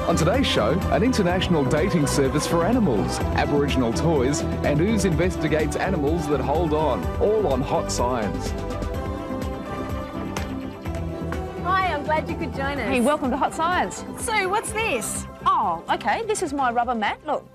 On today's show, an international dating service for animals, Aboriginal toys, and Ooze investigates animals that hold on, all on Hot Science. Hi, I'm glad you could join us. Hey, welcome to Hot Science. So, what's this? Oh, okay, this is my rubber mat. Look,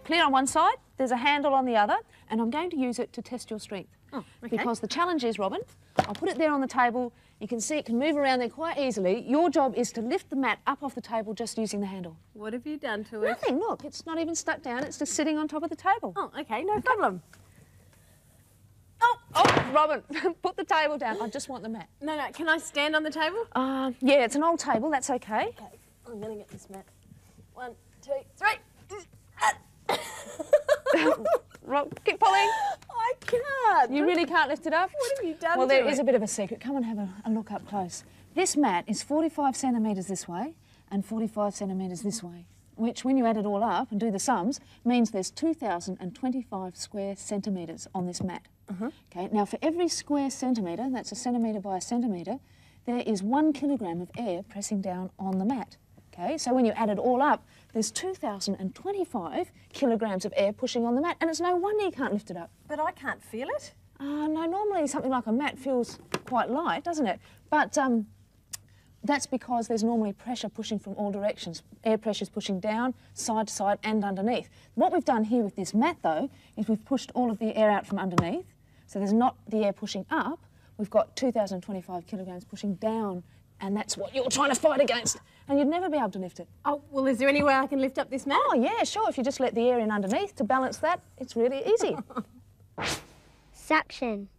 clear on one side, there's a handle on the other, and I'm going to use it to test your strength. Oh, okay. Because the challenge is, Robin, I'll put it there on the table. You can see it can move around there quite easily. Your job is to lift the mat up off the table just using the handle. What have you done to it? Nothing, look, it's not even stuck down, it's just sitting on top of the table. Oh, okay, no problem. Oh, Robin, put the table down. I just want the mat. No, can I stand on the table? Yeah, it's an old table, that's okay. Okay, I'm going to get this mat. 1, 2, 3. Rob, keep pulling. I can't. You really can't lift it up? What have you done Well, to there it? is a bit of a secret. Come and have a look up close. This mat is 45 centimetres this way and 45 centimetres this way, which, when you add it all up and do the sums, means there's 2,025 square centimetres on this mat. Okay, now for every square centimetre, that's a centimetre by a centimetre, there is 1 kilogram of air pressing down on the mat. Okay, so when you add it all up, there's 2,025 kilograms of air pushing on the mat, and it's no wonder you can't lift it up. But I can't feel it. No, normally something like a mat feels quite light, doesn't it? But that's because there's normally pressure pushing from all directions. Air pressure's pushing down, side to side, and underneath. What we've done here with this mat, though, is we've pushed all of the air out from underneath, so there's not the air pushing up. We've got 2,025 kilograms pushing down, and that's what you're trying to fight against. And you'd never be able to lift it. Oh, well, is there any way I can lift up this mat? Oh, yeah, sure. If you just let the air in underneath to balance that, it's really easy. Suction.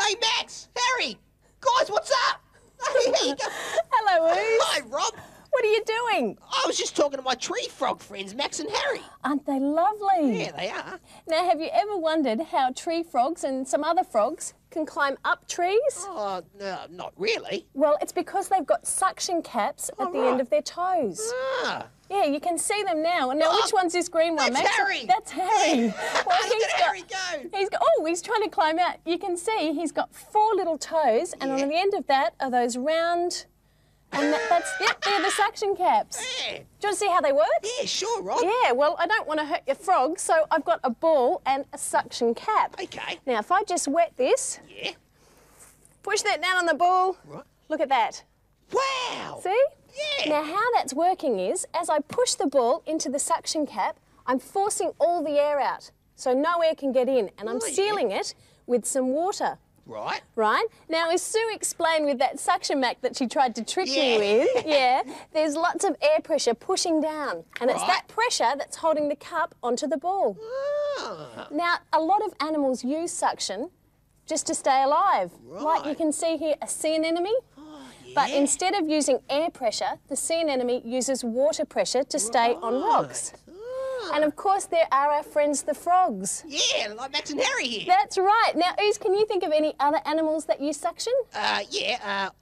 Hey, Max, Harry, guys, what's up? Hey, here you go. Hello, Ooze. Hi, Rob. What are you doing? I was just talking to my tree frog friends, Max and Harry. Aren't they lovely? Yeah, they are. Now, have you ever wondered how tree frogs and some other frogs can climb up trees? Oh, no, not really. Well, it's because they've got suction caps at the end of their toes. Ah. Yeah, you can see them now. And now, which one's this green one, That's Max? Harry. That's Harry. Well, Look at Harry go. He's trying to climb out. You can see he's got 4 little toes, and on the end of that are those round. And they're the suction caps. Yeah. Do you want to see how they work? Yeah, sure, Rob. Yeah, well, I don't want to hurt your frog, so I've got a ball and a suction cap. Okay. Now, if I just wet this, Yeah. push that down on the ball, Right. look at that. Wow. See? Yeah. Now, how that's working is, as I push the ball into the suction cap, I'm forcing all the air out, so no air can get in, and I'm sealing it with some water. Right. Right? Now, as Sue explained with that suction mat that she tried to trick me with, there's lots of air pressure pushing down, and it's that pressure that's holding the cup onto the ball. Ah. Now, a lot of animals use suction just to stay alive. Like you can see here, a sea anemone. But instead of using air pressure, the sea anemone uses water pressure to stay on rocks. And of course, there are our friends, the frogs. Yeah, like Max and Harry here. That's right. Now, Ooze, can you think of any other animals that use suction?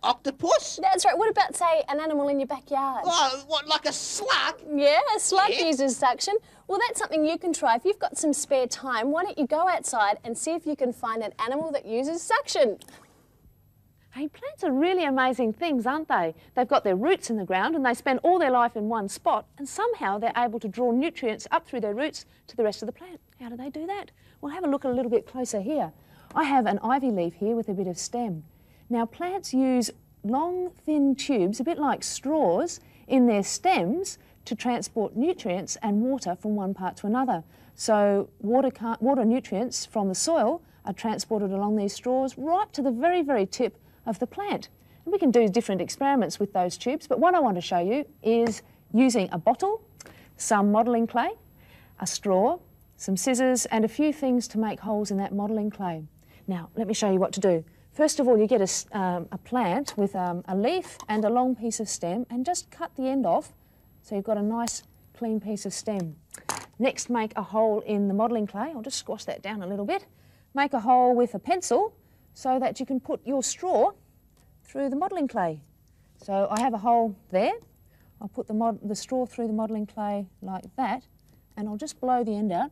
Octopus. That's right. What about, say, an animal in your backyard? Oh, what, like a slug? Yeah, a slug uses suction. Well, that's something you can try. If you've got some spare time, why don't you go outside and see if you can find an animal that uses suction? Hey, plants are really amazing things, aren't they? They've got their roots in the ground and they spend all their life in one spot, and somehow they're able to draw nutrients up through their roots to the rest of the plant. How do they do that? Well, have a look a little bit closer here. I have an ivy leaf here with a bit of stem. Now, plants use long, thin tubes, a bit like straws, in their stems to transport nutrients and water from one part to another. So water nutrients from the soil are transported along these straws right to the very, very tip of the plant. And we can do different experiments with those tubes, but what I want to show you is using a bottle, some modelling clay, a straw, some scissors and a few things to make holes in that modelling clay. Now, let me show you what to do. First of all, you get a plant with a leaf and a long piece of stem, and just cut the end off so you've got a nice clean piece of stem. Next, make a hole in the modelling clay. I'll just squash that down a little bit. Make a hole with a pencil so that you can put your straw through the modelling clay. So I have a hole there. I'll put the straw through the modelling clay like that, and I'll just blow the end out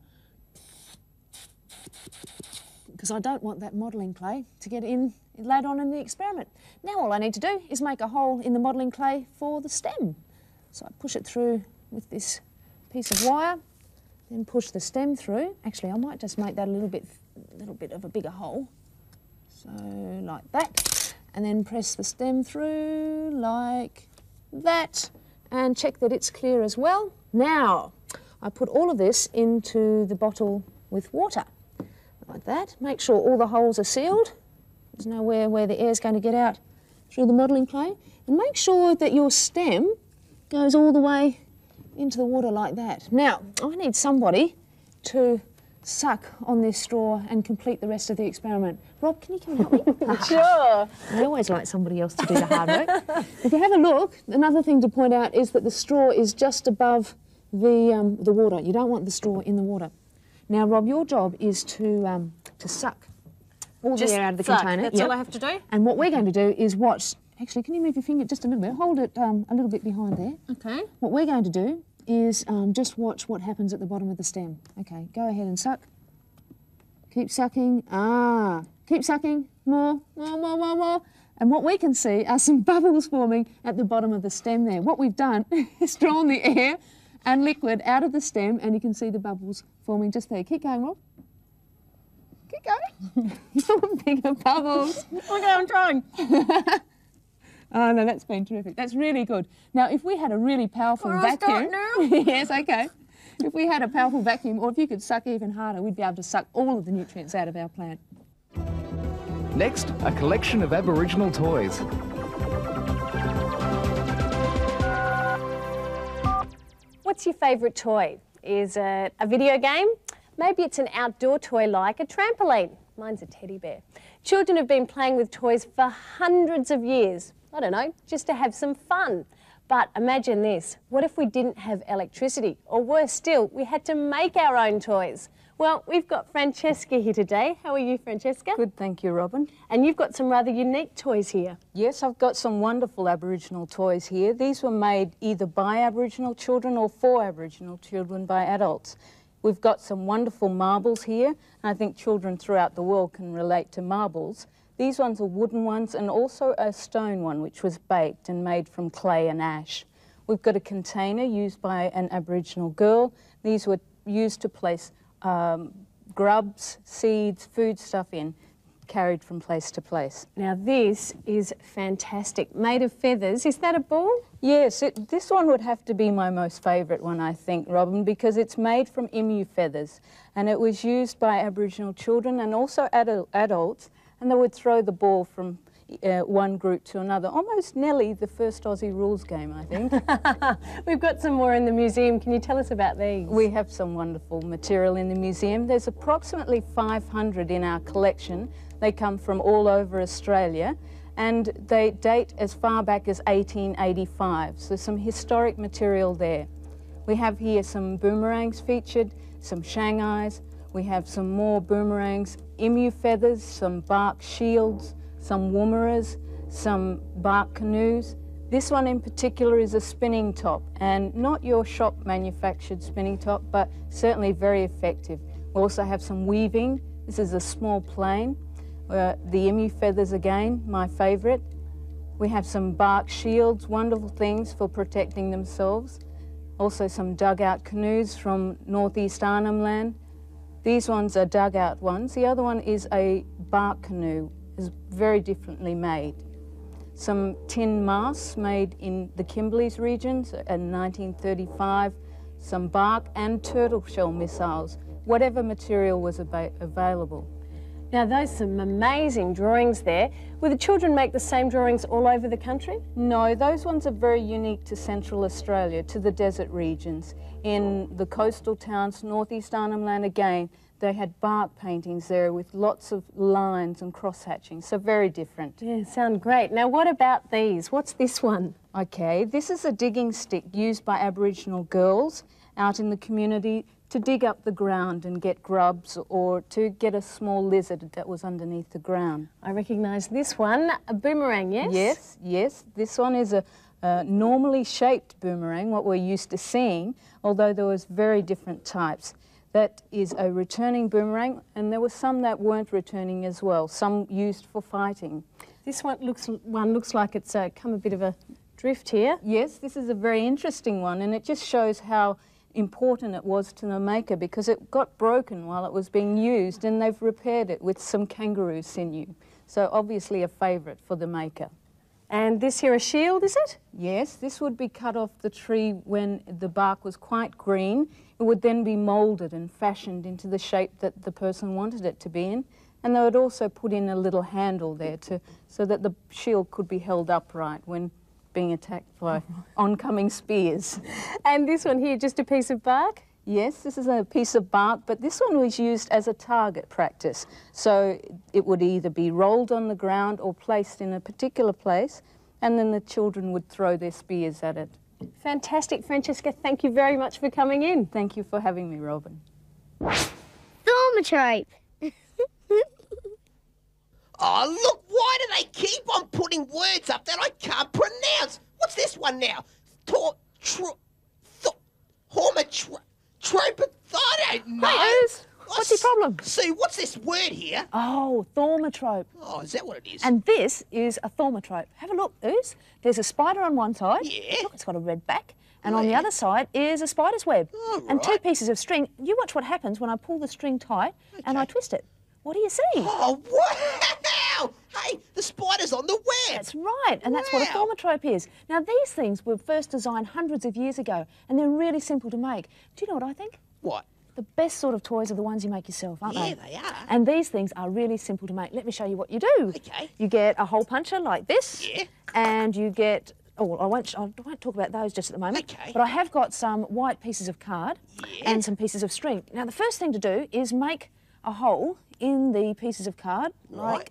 because I don't want that modelling clay to get in later on in the experiment. Now all I need to do is make a hole in the modelling clay for the stem. So I push it through with this piece of wire, then push the stem through. Actually, I might just make that a little bit of a bigger hole. So like that, and then press the stem through like that, and check that it's clear as well. Now, I put all of this into the bottle with water, like that. Make sure all the holes are sealed. There's nowhere where the air's going to get out through the modelling clay. And make sure that your stem goes all the way into the water like that. Now, I need somebody to suck on this straw and complete the rest of the experiment. Rob, can you come and help me? Sure. I always like somebody else to do the hard work. If you have a look, another thing to point out is that the straw is just above the water. You don't want the straw in the water. Now, Rob, your job is to suck all the air out of the container. That's all I have to do? And what we're going to do is watch. Actually, can you move your finger just a little bit? Hold it a little bit behind there. Okay. What we're going to do is just watch what happens at the bottom of the stem. Okay, go ahead and suck. Keep sucking. Keep sucking. More. And what we can see are some bubbles forming at the bottom of the stem there. What we've done is drawn the air and liquid out of the stem, and you can see the bubbles forming just there. Keep going, Rob. Keep going. Bigger bubbles. Okay, I'm trying. Oh, no, that's been terrific. That's really good. Now, if we had a really powerful vacuum... Yes, okay. If we had a powerful vacuum, or if you could suck even harder, we'd be able to suck all of the nutrients out of our plant. Next, a collection of Aboriginal toys. What's your favourite toy? Is it a video game? Maybe it's an outdoor toy like a trampoline. Mine's a teddy bear. Children have been playing with toys for hundreds of years. I don't know, just to have some fun. But imagine this, what if we didn't have electricity? Or worse still, we had to make our own toys? Well, we've got Francesca here today. How are you, Francesca? Good, thank you, Robin. And you've got some rather unique toys here. Yes, I've got some wonderful Aboriginal toys here. These were made either by Aboriginal children or for Aboriginal children by adults. We've got some wonderful marbles here, and I think children throughout the world can relate to marbles. These ones are wooden ones, and also a stone one which was baked and made from clay and ash. We've got a container used by an Aboriginal girl. These were used to place grubs, seeds, food stuff in, carried from place to place. Now this is fantastic, made of feathers. Is that a ball? Yes, this one would have to be my most favourite one, I think, Robin, because it's made from emu feathers, and it was used by Aboriginal children and also adults, and they would throw the ball from one group to another, almost nearly the first Aussie rules game, I think. We've got some more in the museum. Can you tell us about these? We have some wonderful material in the museum. There's approximately 500 in our collection. They come from all over Australia, and they date as far back as 1885, so some historic material there. We have here some boomerangs featured, some Shanghais. We have some more boomerangs, emu feathers, some bark shields, some woomeras, some bark canoes. This one in particular is a spinning top, and not your shop manufactured spinning top, but certainly very effective. We also have some weaving. This is a small plane. The emu feathers again, my favourite. We have some bark shields, wonderful things for protecting themselves. Also some dugout canoes from northeast Arnhem Land. These ones are dugout ones. The other one is a bark canoe, is very differently made. Some tin masts made in the Kimberleys regions in 1935, some bark and turtle shell missiles, whatever material was available. Now those are some amazing drawings there. Will the children make the same drawings all over the country? No, those ones are very unique to Central Australia, to the desert regions. In the coastal towns, northeast Arnhem Land again, they had bark paintings there with lots of lines and cross-hatching, so very different. Yeah, sound great. Now what about these? What's this one? Okay, this is a digging stick used by Aboriginal girls out in the community to dig up the ground and get grubs or to get a small lizard that was underneath the ground. I recognise this one, a boomerang, yes? Yes, yes. This one is a normally shaped boomerang, what we're used to seeing, although there was very different types. That is a returning boomerang, and there were some that weren't returning as well, some used for fighting. This one looks like it's come a bit of a drift here. Yes, this is a very interesting one, and it just shows how important it was to the maker, because it got broken while it was being used, and they've repaired it with some kangaroo sinew. So obviously a favourite for the maker. And this here a shield, is it? Yes, this would be cut off the tree when the bark was quite green. It would then be moulded and fashioned into the shape that the person wanted it to be in. And they would also put in a little handle there so that the shield could be held upright when being attacked by oncoming spears. And this one here, just a piece of bark? Yes, this is a piece of bark, but this one was used as a target practice. So it would either be rolled on the ground or placed in a particular place, and then the children would throw their spears at it. Fantastic, Francesca. Thank you very much for coming in. Thank you for having me, Robin. Thaumatrope. Oh, look, why do they keep on putting words up that I can't pronounce? What's this one now? I don't know. Hey, Oz, what's your problem? See, what's this word here? Oh, thaumatrope. Oh, is that what it is? And this is a thaumatrope. Have a look, Oz. There's a spider on one side. Yeah. Look, it's got a red back. And on the other side is a spider's web. Oh, and two right. pieces of string. You watch what happens when I pull the string tight and I twist it. What do you see? Oh, wow! Hey, the spider's on the web. That's right, and that's what a Wow. thaumatrope is. Now, these things were first designed hundreds of years ago, and they're really simple to make. Do you know what I think? What? The best sort of toys are the ones you make yourself, aren't they? Yeah, they are. And these things are really simple to make. Let me show you what you do. Okay. You get a hole puncher like this. Yeah. And you get... Oh, I won't talk about those just at the moment. Okay. But I have got some white pieces of card and some pieces of string. Now, the first thing to do is make a hole in the pieces of card, like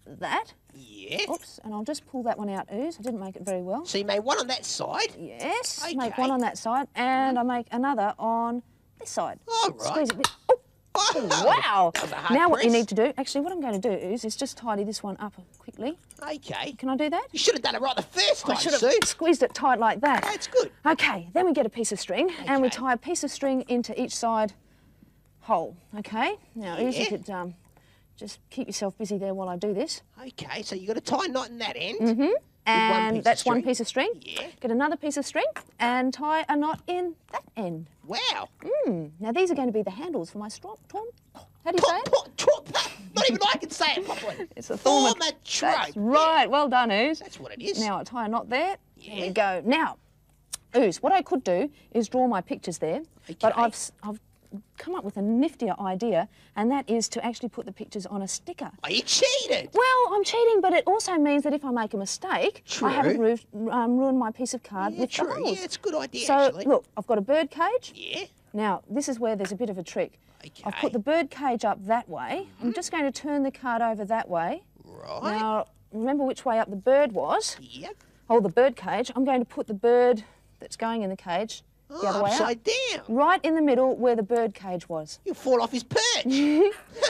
that. Yeah. Oops, and I'll just pull that one out, Ooze. I didn't make it very well. So you made one on that side? Yes, Okay. make one on that side, and I make another on this side. All right. Squeeze it a bit. Oh, Wow. wow! That was a hard Now what you press. need to do, actually what I'm going to do is just tidy this one up quickly. Okay. Can I do that? You should have done it right the first time, I should have Sue. squeezed it tight like that. That's good. Okay, then we get a piece of string and we Okay. tie a piece of string into each side hole, okay? Now, Ooze, you Yeah. could just keep yourself busy there while I do this. Okay, so you got to tie a knot in that end. Mm-hmm. And that's one string. piece of string. Yeah. Get another piece of string and tie a knot in that end. Wow. Now, these are going to be the handles for my how do you say it? Not even I can say it properly. It's a thaumatrope. That's right. Well done, Ooze. That's what it is. Now, I tie a knot there. Yeah. There we go. Now, Ooze, what I could do is draw my pictures there. But Okay. I've come up with a niftier idea, and that is to actually put the pictures on a sticker. Oh, you cheated. Well, I'm cheating, but it also means that if I make a mistake, True. I haven't ruined my piece of card Yeah, with true. the holes. Yeah, it's a good idea, so, actually. look, I've got a bird cage. Yeah. Now, this is where there's a bit of a trick. Okay. I've put the bird cage up that way. I'm just going to turn the card over that way. Right. Now, remember which way up the bird was? Yep. Oh, the bird cage. I'm going to put the bird that's going in the cage the other way up. Upside down. Right in the middle where the bird cage was. You'll fall off his perch.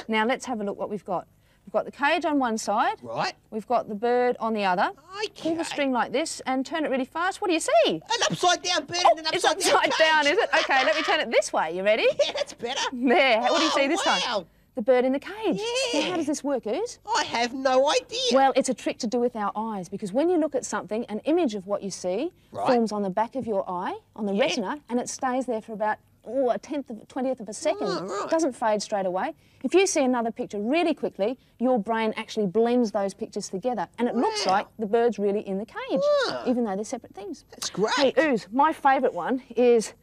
Now, let's have a look what we've got. We've got the cage on one side. Right. We've got the bird on the other. Pull the Okay. string like this and turn it really fast. What do you see? An upside down bird and an It's upside down upside down, cage. is it? Okay, let me turn it this way. You ready? Yeah, that's better. There. What do you Oh, see this wow. time? The bird in the cage. Yeah. Now, how does this work, Ooze? I have no idea. Well, it's a trick to do with our eyes, because when you look at something, an image of what you see Right. forms on the back of your eye, on the retina, and it stays there for about a 20th of a second. Oh, right. It doesn't fade straight away. If you see another picture really quickly, your brain actually blends those pictures together, and it looks Wow. like the bird's really in the cage, Ah. even though they're separate things. That's great. Hey, Ooze, my favourite one is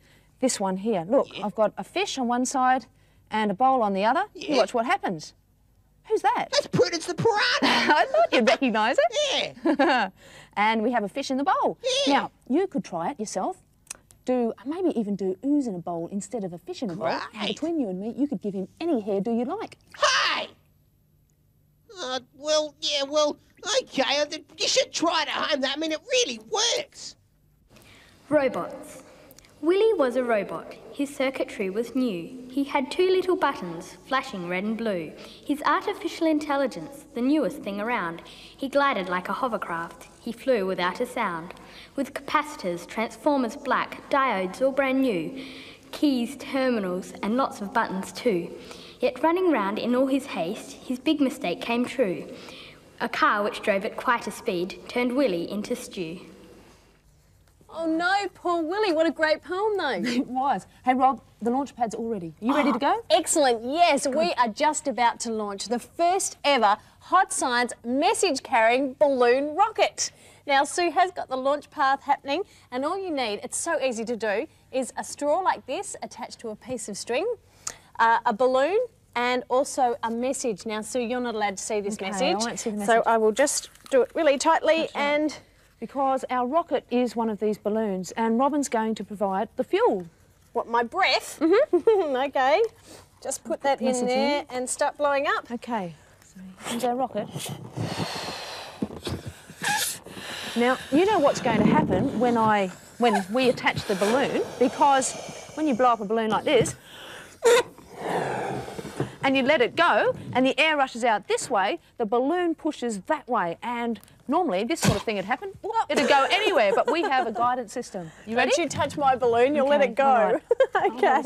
this one here. Look, I've got a fish on one side and a bowl on the other. You Yeah. watch what happens. Who's that? That's Prudence the piranha. I thought you'd recognise it. Yeah. And we have a fish in the bowl. Yeah. Now, you could try it yourself. Maybe even do Ooze in a bowl instead of a fish in a bowl. And Great. between you and me, you could give him any hairdo you like. Hey! Okay. You should try it at home. I mean, it really works. Robots. Willy was a robot. His circuitry was new. He had 2 little buttons, flashing red and blue. His artificial intelligence, the newest thing around. He glided like a hovercraft. He flew without a sound. With capacitors, transformers black, diodes all brand new. Keys, terminals, and lots of buttons too. Yet running round in all his haste, his big mistake came true. A car which drove at quite a speed turned Willy into stew. Oh no, poor Willie. What a great poem though. It was. Hey Rob, the launch pad's all ready. Are you ready to go? Excellent. Yes, we are just about to launch the first ever Hot Science message-carrying balloon rocket. Now, Sue has got the launch path happening, and all you need, it's so easy to do, is a straw like this attached to a piece of string, a balloon, and also a message. Now, Sue, you're not allowed to see this message. I won't see the message. So I will just do it really tightly and... Because our rocket is one of these balloons, and Robin's going to provide the fuel. What, my breath? Mm-hmm. Okay. Just put that in there and start blowing up. Okay, so here's our rocket. Now, you know what's going to happen when we attach the balloon, because when you blow up a balloon like this, and you let it go, and the air rushes out this way, the balloon pushes that way, and normally this sort of thing would happen. It'd go anywhere, but we have a guidance system. You ready? Don't you touch my balloon, you'll let it go. Right. Okay.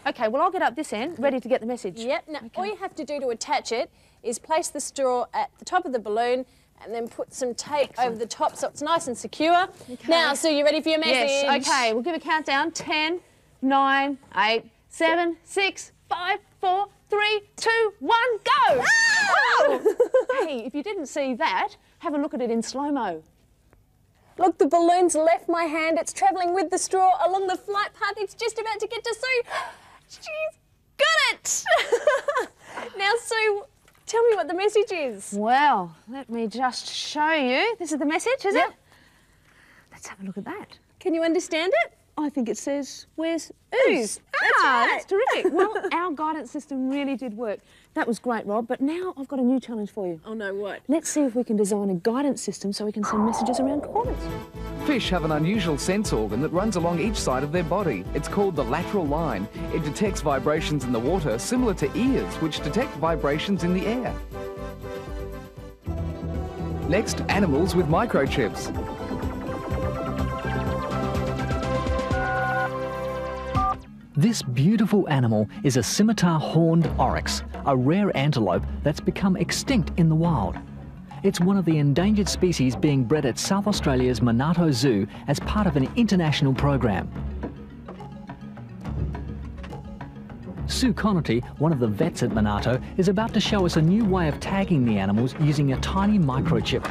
Okay, well, I'll get up this end, ready to get the message. Yep. Now, all you have to do to attach it is place the straw at the top of the balloon and then put some tape over the top so it's nice and secure. Okay. Now, Sue, you ready for your message? Yes, okay, we'll give a countdown. 10, 9, 8, 7, 6, 5, 4, 3, 2, 1, go! Hey, if you didn't see that, have a look at it in slow-mo. Look, the balloon's left my hand. It's travelling with the straw along the flight path. It's just about to get to Sue. She's got it! Now, Sue, tell me what the message is. Well, let me just show you. This is the message, is it? Let's have a look at that. Can you understand it? I think it says, where's Ooze? That's terrific. Well, our guidance system really did work. That was great, Rob, but now I've got a new challenge for you. Oh, no, what? Let's see if we can design a guidance system so we can send messages around corners. Fish have an unusual sense organ that runs along each side of their body. It's called the lateral line. It detects vibrations in the water similar to ears, which detect vibrations in the air. Next, animals with microchips. This beautiful animal is a scimitar horned oryx, a rare antelope that's become extinct in the wild. It's one of the endangered species being bred at South Australia's Monarto Zoo as part of an international program. Sue Connerty, one of the vets at Monarto, is about to show us a new way of tagging the animals using a tiny microchip.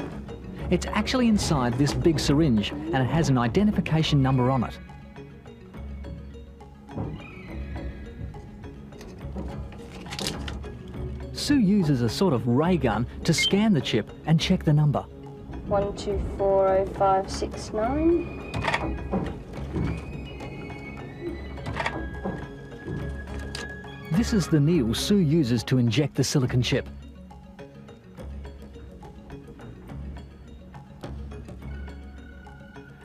It's actually inside this big syringe and it has an identification number on it. Sue uses a sort of ray gun to scan the chip and check the number. 124059. This is the needle Sue uses to inject the silicon chip.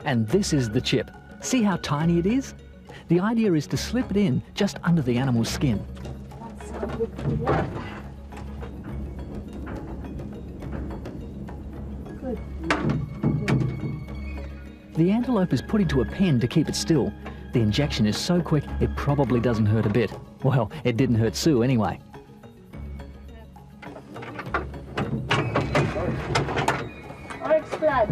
And this is the chip. See how tiny it is? The idea is to slip it in just under the animal's skin. The antelope is put into a pen to keep it still. The injection is so quick it probably doesn't hurt a bit. Well, it didn't hurt Sue anyway. Oryx blood.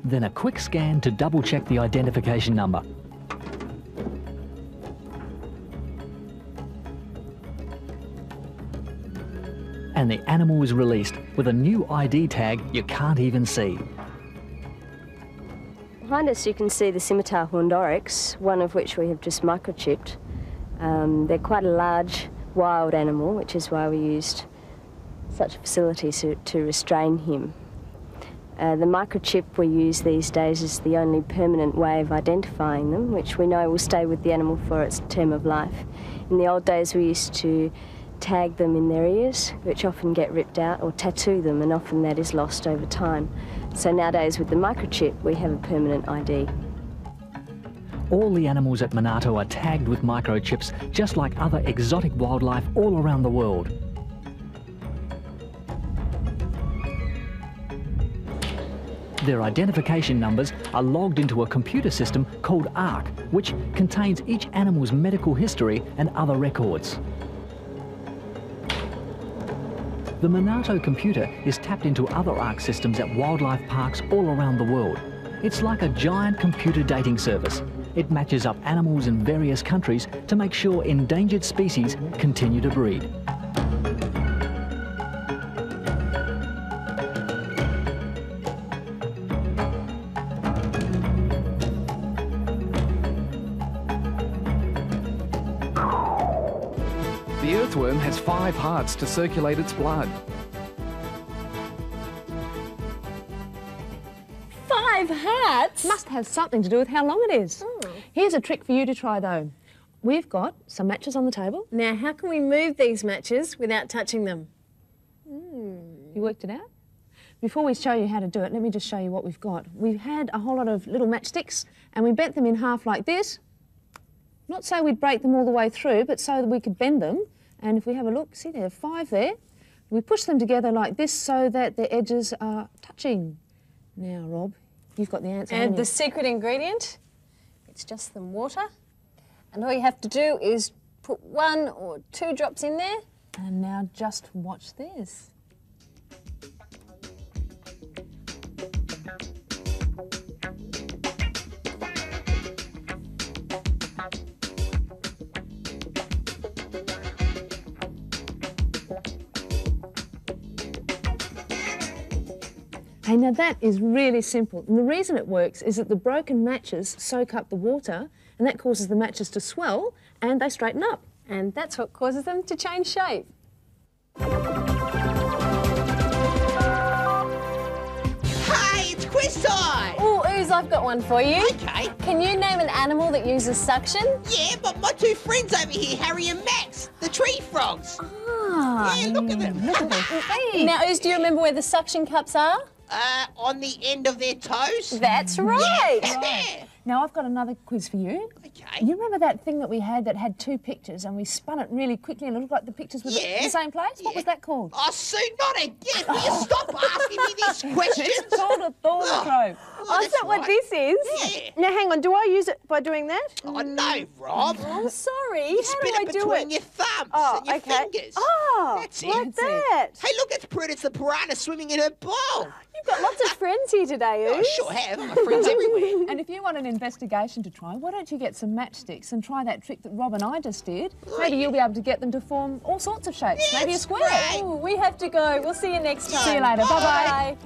Then a quick scan to double check the identification number. And the animal is released with a new ID tag you can't even see. Behind us you can see the scimitar horned oryx, one of which we have just microchipped. They're quite a large wild animal, which is why we used such a facility to restrain him. The microchip we use these days is the only permanent way of identifying them, which we know will stay with the animal for its term of life. In the old days we used to tag them in their ears, which often get ripped out, or tattoo them, and often that is lost over time. So nowadays with the microchip we have a permanent ID. All the animals at Monarto are tagged with microchips, just like other exotic wildlife all around the world. Their identification numbers are logged into a computer system called ARC, which contains each animal's medical history and other records. The Minato computer is tapped into other ARC systems at wildlife parks all around the world. It's like a giant computer dating service. It matches up animals in various countries to make sure endangered species continue to breed. The earthworm has 5 hearts to circulate its blood. 5 hearts? Must have something to do with how long it is. Here's a trick for you to try though. We've got some matches on the table. Now, how can we move these matches without touching them? You worked it out? Before we show you how to do it, let me just show you what we've got. We've had a whole lot of little matchsticks and we bent them in half like this. Not so we'd break them all the way through, but so that we could bend them. And if we have a look, see there are 5 there. We push them together like this so that the edges are touching. Now, Rob, you've got the answer. And the secret ingredient, it's just some water. And all you have to do is put 1 or 2 drops in there. And now just watch this. Hey, now that is really simple. And the reason it works is that the broken matches soak up the water and that causes the matches to swell and they straighten up. And that's what causes them to change shape. Hey, it's quiz time! Oh, Ooze, I've got one for you. Okay. Can you name an animal that uses suction? Yeah, but my 2 friends over here, Harry and Max, the tree frogs. Yeah, look at them. Now, Ooze, do you remember where the suction cups are? On the end of their toes. That's right. Yeah. Now I've got another quiz for you. Okay. You remember that thing that we had that had 2 pictures and we spun it really quickly and it looked like the pictures were Yeah. the same place? What was that called? Oh, Sue, not again. Will you stop asking me these questions? It's called a thorn-trope. Oh, Is that what this is? Yeah. Now, hang on. Do I use it by doing that? Oh, no, Rob. I'm sorry. You How spin do I it do between it? your thumbs Oh, and your okay. fingers. Oh, That's it. like that. Hey, look, it's Prudence the piranha swimming in her bowl. You've got lots of friends here today, I Ooze. sure have. I've got friends everywhere. And if you want an investigation to try, why don't you get some matchsticks and try that trick that Rob and I just did? Maybe you'll be able to get them to form all sorts of shapes. Yeah, Maybe a it's square. great. Oh, we have to go. We'll see you next time. See you later. Bye-bye. Bye.